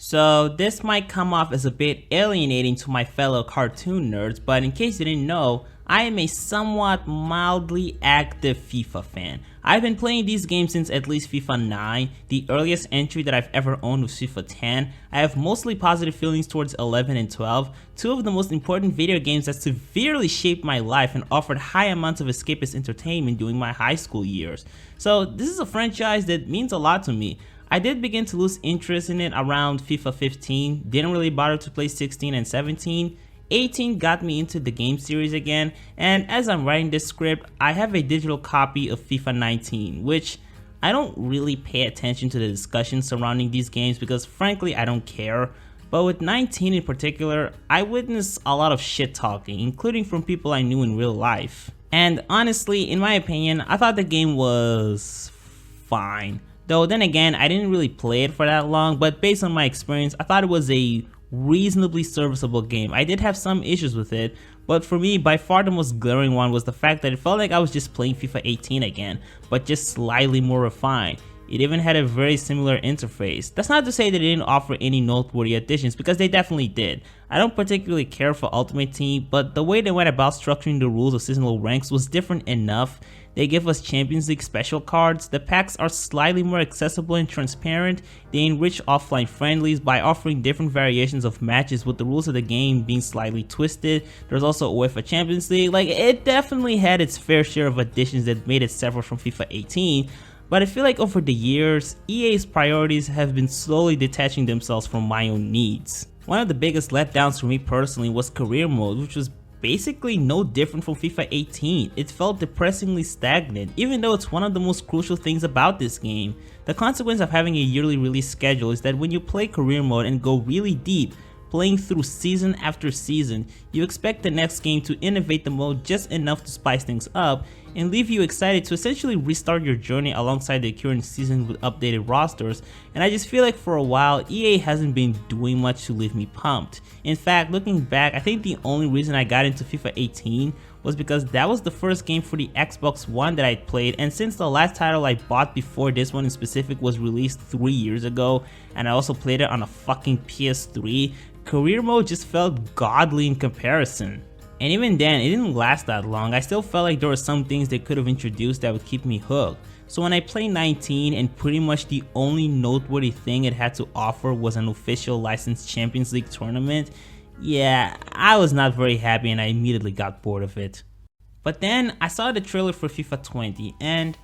So this might come off as a bit alienating to my fellow cartoon nerds, but in case you didn't know, I am a somewhat mildly active FIFA fan. I've been playing these games since at least FIFA 9, the earliest entry that I've ever owned was FIFA 10. I have mostly positive feelings towards 11 and 12, two of the most important video games that severely shaped my life and offered high amounts of escapist entertainment during my high school years. So this is a franchise that means a lot to me. I did begin to lose interest in it around FIFA 15, didn't really bother to play 16 and 17. 18 got me into the game series again, and as I'm writing this script, I have a digital copy of FIFA 19, which I don't really pay attention to the discussion surrounding these games because frankly I don't care. But with 19 in particular, I witnessed a lot of shit talking, including from people I knew in real life. And honestly, in my opinion, I thought the game was fine. Though then again, I didn't really play it for that long, but based on my experience, I thought it was a reasonably serviceable game. I did have some issues with it, but for me, by far the most glaring one was the fact that it felt like I was just playing FIFA 18 again, but just slightly more refined. It even had a very similar interface. That's not to say that it didn't offer any noteworthy additions, because they definitely did. I don't particularly care for Ultimate Team, but the way they went about structuring the rules of seasonal ranks was different enough. They give us Champions League special cards, the packs are slightly more accessible and transparent, they enrich offline friendlies by offering different variations of matches with the rules of the game being slightly twisted. There's also UEFA Champions League. Like, it definitely had its fair share of additions that made it separate from FIFA 18, but I feel like over the years, EA's priorities have been slowly detaching themselves from my own needs. One of the biggest letdowns for me personally was career mode, which was basically no different from FIFA 18. It felt depressingly stagnant, even though it's one of the most crucial things about this game. The consequence of having a yearly release schedule is that when you play career mode and go really deep, playing through season after season, you expect the next game to innovate the mode just enough to spice things up and leave you excited to essentially restart your journey alongside the current season with updated rosters, and I just feel like for a while EA hasn't been doing much to leave me pumped. In fact, looking back, I think the only reason I got into FIFA 18 was because that was the first game for the Xbox One that I played, and since the last title I bought before this one in specific was released 3 years ago, and I also played it on a fucking PS3, career mode just felt godly in comparison. And even then, it didn't last that long. I still felt like there were some things they could have introduced that would keep me hooked. So when I played 19 and pretty much the only noteworthy thing it had to offer was an official licensed Champions League tournament, yeah, I was not very happy and I immediately got bored of it. But then I saw the trailer for FIFA 20 and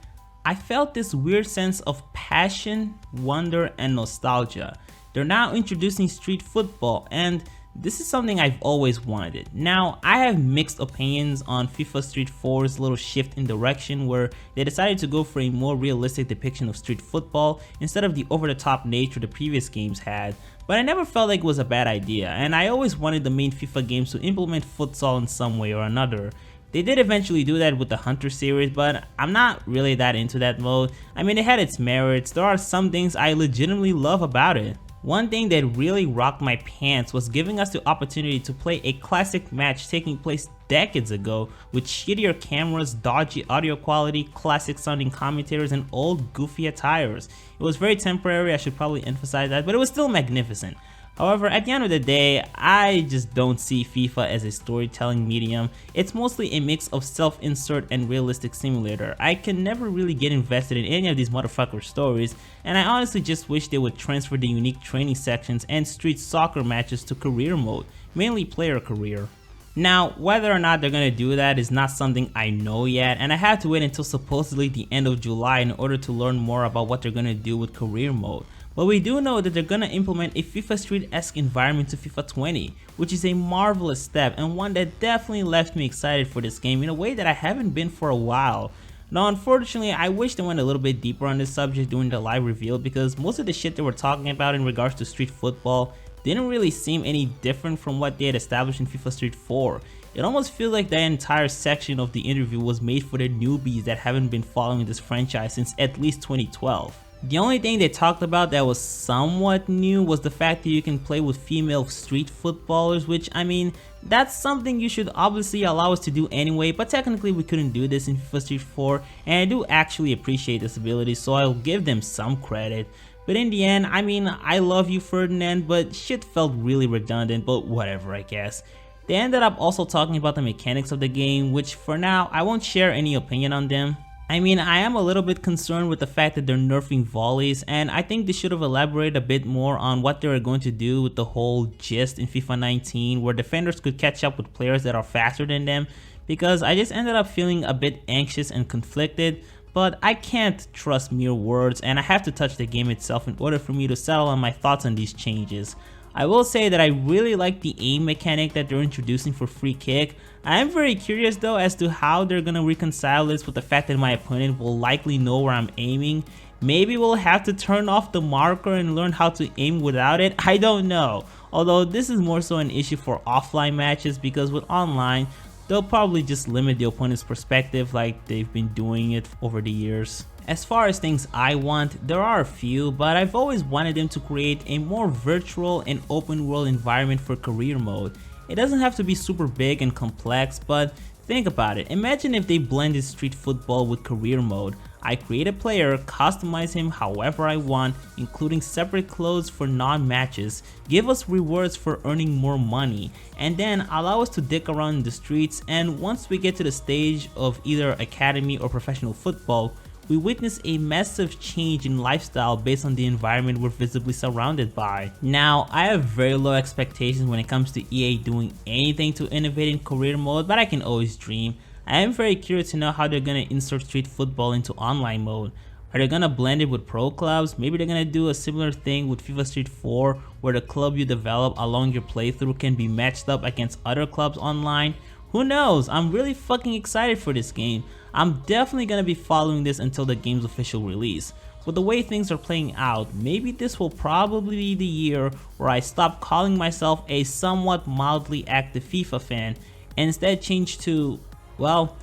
I felt this weird sense of passion, wonder, and nostalgia. They're now introducing street football, and this is something I've always wanted. Now, I have mixed opinions on FIFA Street 4's little shift in direction where they decided to go for a more realistic depiction of street football instead of the over-the-top nature the previous games had, but I never felt like it was a bad idea, and I always wanted the main FIFA games to implement futsal in some way or another. They did eventually do that with the Hunter series, but I'm not really that into that mode. I mean, it had its merits. There are some things I legitimately love about it. One thing that really rocked my pants was giving us the opportunity to play a classic match taking place decades ago with shittier cameras, dodgy audio quality, classic sounding commentators, and old goofy attires. It was very temporary, I should probably emphasize that, but it was still magnificent. However, at the end of the day, I just don't see FIFA as a storytelling medium. It's mostly a mix of self-insert and realistic simulator. I can never really get invested in any of these motherfucker stories, and I honestly just wish they would transfer the unique training sections and street soccer matches to career mode, mainly player career. Now, whether or not they're gonna do that is not something I know yet, and I have to wait until supposedly the end of July in order to learn more about what they're gonna do with career mode. But we do know that they're gonna implement a FIFA Street-esque environment to FIFA 20, which is a marvelous step and one that definitely left me excited for this game in a way that I haven't been for a while. Now, unfortunately, I wish they went a little bit deeper on this subject during the live reveal because most of the shit they were talking about in regards to street football didn't really seem any different from what they had established in FIFA Street 4. It almost feels like that entire section of the interview was made for the newbies that haven't been following this franchise since at least 2012. The only thing they talked about that was somewhat new was the fact that you can play with female street footballers, which, I mean, that's something you should obviously allow us to do anyway, but technically we couldn't do this in FIFA Street 4, and I do actually appreciate this ability, so I'll give them some credit. But in the end, I mean, I love you, Ferdinand, but shit felt really redundant, but whatever, I guess. They ended up also talking about the mechanics of the game, which for now, I won't share any opinion on them. I mean, I am a little bit concerned with the fact that they're nerfing volleys, and I think they should have elaborated a bit more on what they were going to do with the whole gist in FIFA 19, where defenders could catch up with players that are faster than them, because I just ended up feeling a bit anxious and conflicted. But I can't trust mere words, and I have to touch the game itself in order for me to settle on my thoughts on these changes. I will say that I really like the aim mechanic that they're introducing for free kick. I am very curious though as to how they're gonna reconcile this with the fact that my opponent will likely know where I'm aiming. Maybe we'll have to turn off the marker and learn how to aim without it, I don't know. Although this is more so an issue for offline matches, because with online, they'll probably just limit the opponent's perspective like they've been doing it over the years. As far as things I want, there are a few, but I've always wanted them to create a more virtual and open world environment for career mode. It doesn't have to be super big and complex, but think about it. Imagine if they blended street football with career mode. I create a player, customize him however I want, including separate clothes for non-matches, give us rewards for earning more money, and then allow us to dick around in the streets, and once we get to the stage of either academy or professional football, we witness a massive change in lifestyle based on the environment we're visibly surrounded by. Now, I have very low expectations when it comes to EA doing anything to innovate in career mode, but I can always dream. I am very curious to know how they're gonna insert street football into online mode. Are they gonna blend it with pro clubs? Maybe they're gonna do a similar thing with FIFA Street 4, where the club you develop along your playthrough can be matched up against other clubs online. Who knows? I'm really fucking excited for this game. I'm definitely gonna be following this until the game's official release. With the way things are playing out, maybe this will probably be the year where I stop calling myself a somewhat mildly active FIFA fan and instead change to, well,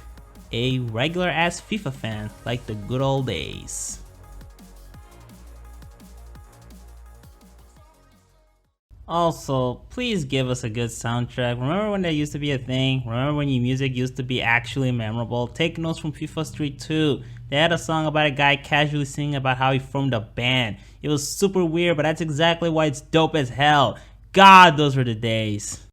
a regular ass FIFA fan like the good old days. Also, please give us a good soundtrack. Remember when that used to be a thing? Remember when your music used to be actually memorable? Take notes from FIFA Street 2. They had a song about a guy casually singing about how he formed a band. It was super weird, but that's exactly why it's dope as hell. God, those were the days.